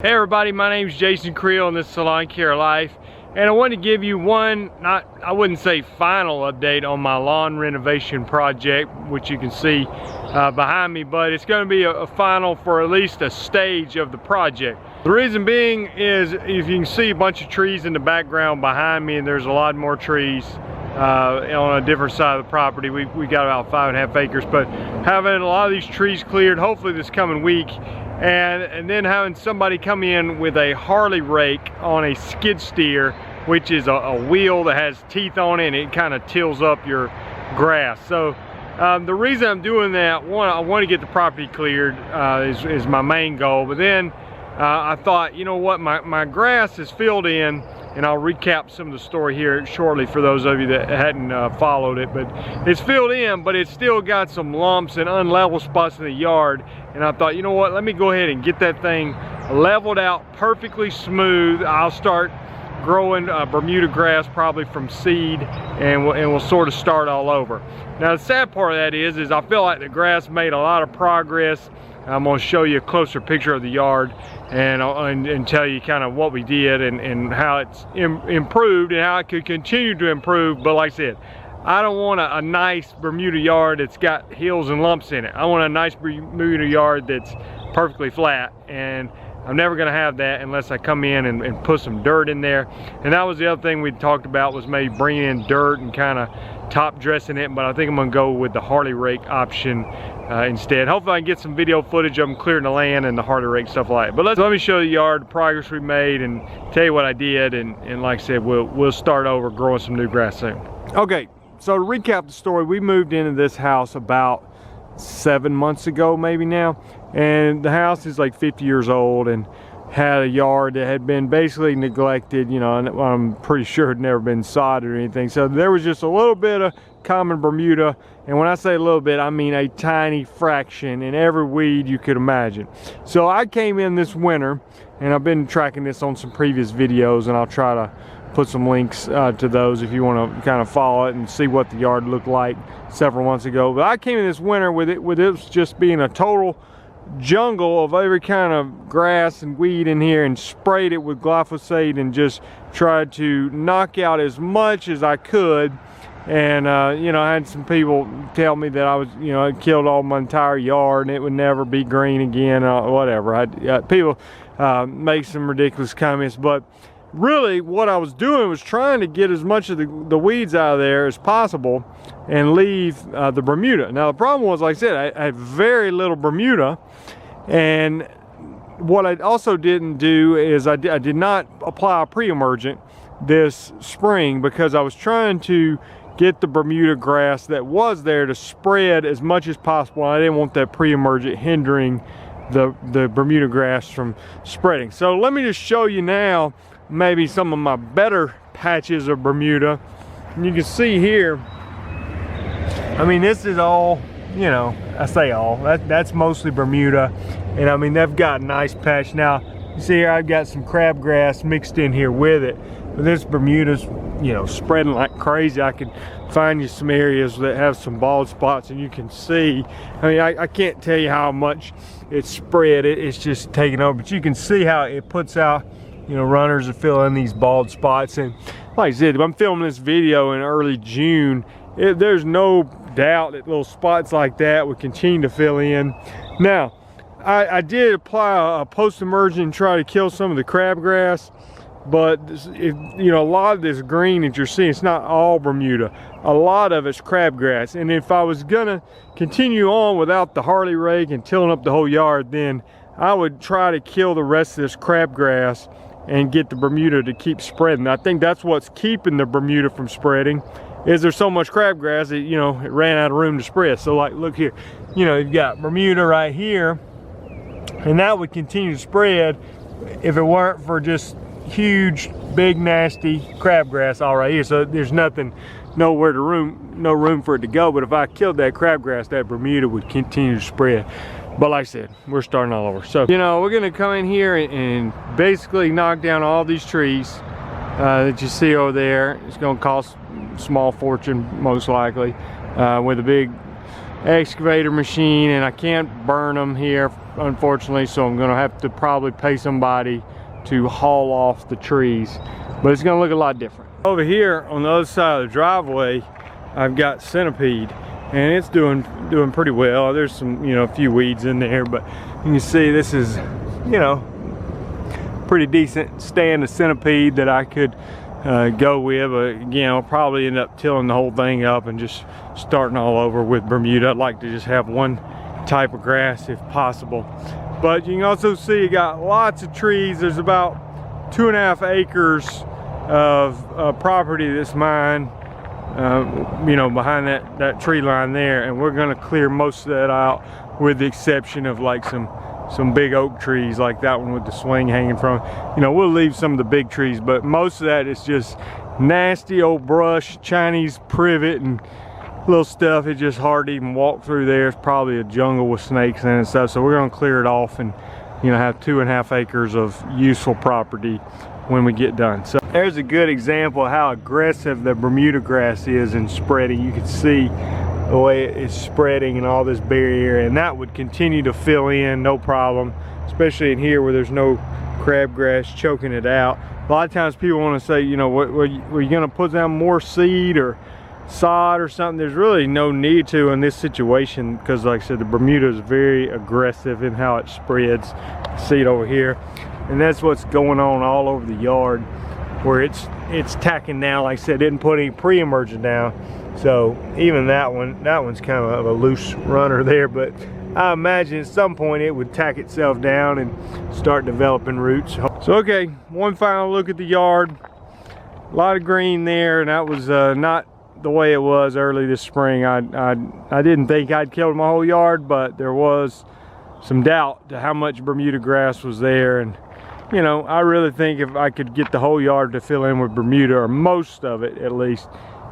Hey everybody, my name is Jason Creel and this is Lawn Care Life, and I wanted to give you one, I wouldn't say final update on my lawn renovation project, which you can see behind me, but it's going to be a final for at least a stage of the project. The reason being is, if you can see a bunch of trees in the background behind me, and there's a lot more trees on a different side of the property. We got about 5.5 acres, but having a lot of these trees cleared hopefully this coming week, and then having somebody come in with a Harley rake on a skid steer, which is a wheel that has teeth on it, and it kind of tills up your grass. So the reason I'm doing that, one, I want to get the property cleared is my main goal, but then I thought, you know what, my grass is filled in, and I'll recap some of the story here shortly for those of you that hadn't followed it, but it's filled in, but it's still got some lumps and unlevel spots in the yard, and I thought, you know what, let me go ahead and get that thing leveled out perfectly smooth. I'll start growing bermuda grass probably from seed, and we'll sort of start all over. Now the sad part of that is I feel like the grass made a lot of progress. I'm going to show you a closer picture of the yard and tell you kind of what we did and how it's improved and how it could continue to improve. But like I said, I don't want a nice Bermuda yard that's got hills and lumps in it. I want a nice Bermuda yard that's perfectly flat, and I'm never going to have that unless I come in and put some dirt in there. And that was the other thing we talked about, was maybe bringing in dirt and kind of top dressing it, but I think I'm going to go with the Harley rake option instead. Hopefully I can get some video footage of them clearing the land and the Harley rake, stuff like that. But let me show the yard, the progress we made, and tell you what I did, and like I said, we'll start over growing some new grass soon. Okay, so to recap the story, we moved into this house about 7 months ago maybe now, and the house is like 50 years old and had a yard that had been basically neglected, you know, and I'm pretty sure it had never been sodded or anything. So there was just a little bit of common Bermuda, and when I say a little bit, I mean a tiny fraction in every weed you could imagine. So I came in this winter, and I've been tracking this on some previous videos, and I'll try to put some links to those if you want to kind of follow it and see what the yard looked like several months ago. But I came in this winter with it just being a total jungle of every kind of grass and weed in here, and sprayed it with glyphosate and just tried to knock out as much as I could. And you know, I had some people tell me that I was, you know, I killed all my entire yard and it would never be green again, or whatever. People make some ridiculous comments, but really what I was doing was trying to get as much of the weeds out of there as possible and leave the Bermuda. Now the problem was, like I said, I had very little Bermuda, and what I also didn't do is I did not apply a pre-emergent this spring, because I was trying to get the Bermuda grass that was there to spread as much as possible. I didn't want that pre-emergent hindering the Bermuda grass from spreading. So let me just show you now maybe some of my better patches of Bermuda. And you can see here, I mean, this is all, you know, I say all, that's mostly Bermuda, and I mean, they've got a nice patch. Now you see here, I've got some crabgrass mixed in here with it, but this Bermuda's, you know, spreading like crazy. I can find you some areas that have some bald spots, and you can see, I mean, I can't tell you how much it's spread. It's just taking over, but you can see how it puts out, you know, runners to fill in these bald spots. And like I said, if I'm filming this video in early June, there's no doubt that little spots like that would continue to fill in. Now, I did apply a post-emergent and try to kill some of the crabgrass, but you know, a lot of this green that you're seeing, it's not all Bermuda. A lot of it's crabgrass, and if I was gonna continue on without the Harley rake and tilling up the whole yard, then I would try to kill the rest of this crabgrass and get the Bermuda to keep spreading. I think that's what's keeping the Bermuda from spreading, is there's so much crabgrass that, you know, it ran out of room to spread. So like, look here, you know, you've got Bermuda right here, and that would continue to spread if it weren't for just huge, big, nasty crabgrass all right here. So there's no room for it to go. But if I killed that crabgrass, that Bermuda would continue to spread. But like I said, we're starting all over. So, you know, we're gonna come in here and basically knock down all these trees that you see over there. It's gonna cost a small fortune, most likely, with a big excavator machine, and I can't burn them here, unfortunately, so I'm gonna have to probably pay somebody to haul off the trees, but it's gonna look a lot different. Over here on the other side of the driveway, I've got centipede, and it's doing pretty well. There's some, you know, a few weeds in there, but you can see this is, you know, pretty decent stand of centipede that I could go with. But again, I'll probably end up tilling the whole thing up and just starting all over with Bermuda. I'd like to just have one type of grass if possible. But you can also see you got lots of trees. There's about 2.5 acres of property that's mine, you know, behind that tree line there, and we're gonna clear most of that out, with the exception of like some big oak trees like that one with the swing hanging from. You know, we'll leave some of the big trees, but most of that is just nasty old brush, Chinese privet and little stuff. It's just hard to even walk through there. It's probably a jungle with snakes in it and stuff, so we're gonna clear it off and, you know, have 2.5 acres of useful property when we get done. So there's a good example of how aggressive the Bermuda grass is in spreading. You can see the way it's spreading and all this barrier, and that would continue to fill in no problem, especially in here where there's no crabgrass choking it out. A lot of times people want to say, you know, were you going to put down more seed or sod or something? There's really no need to in this situation, because like I said, the Bermuda is very aggressive in how it spreads. See it over here, and that's what's going on all over the yard, where it's tacking down. Like I said, didn't put any pre-emergent down, so even that one's kind of a loose runner there, but I imagine at some point it would tack itself down and start developing roots. So okay, one final look at the yard. A lot of green there, and that was not the way it was early this spring. I didn't think I'd killed my whole yard, but there was some doubt to how much Bermuda grass was there. And you know, I really think if I could get the whole yard to fill in with Bermuda, or most of it at least,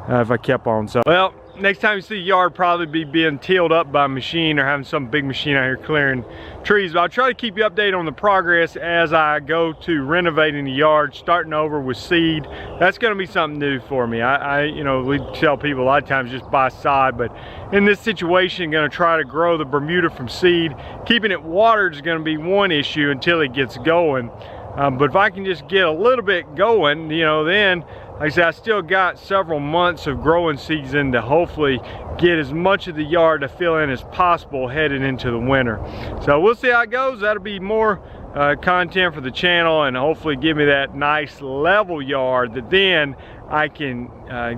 if I kept on. So, well, next time you see the yard, probably be being tilled up by a machine or having some big machine out here clearing trees. But I'll try to keep you updated on the progress as I go to renovating the yard, starting over with seed. That's going to be something new for me. You know, we tell people a lot of times just buy sod, but in this situation, going to try to grow the Bermuda from seed. Keeping it watered is going to be one issue until it gets going. But if I can just get a little bit going, you know, then, like I said, I still got several months of growing season to hopefully get as much of the yard to fill in as possible headed into the winter. So we'll see how it goes. That'll be more content for the channel, and hopefully give me that nice level yard that then I can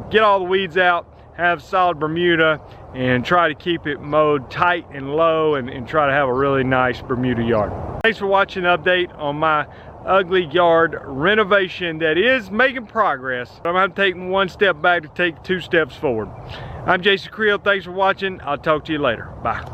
get all the weeds out, have solid Bermuda, and try to keep it mowed tight and low, and try to have a really nice Bermuda yard. Thanks for watching the update on my ugly yard renovation that is making progress. I'm gonna have to take one step back to take 2 steps forward. I'm Jason Creel. Thanks for watching. I'll talk to you later. Bye.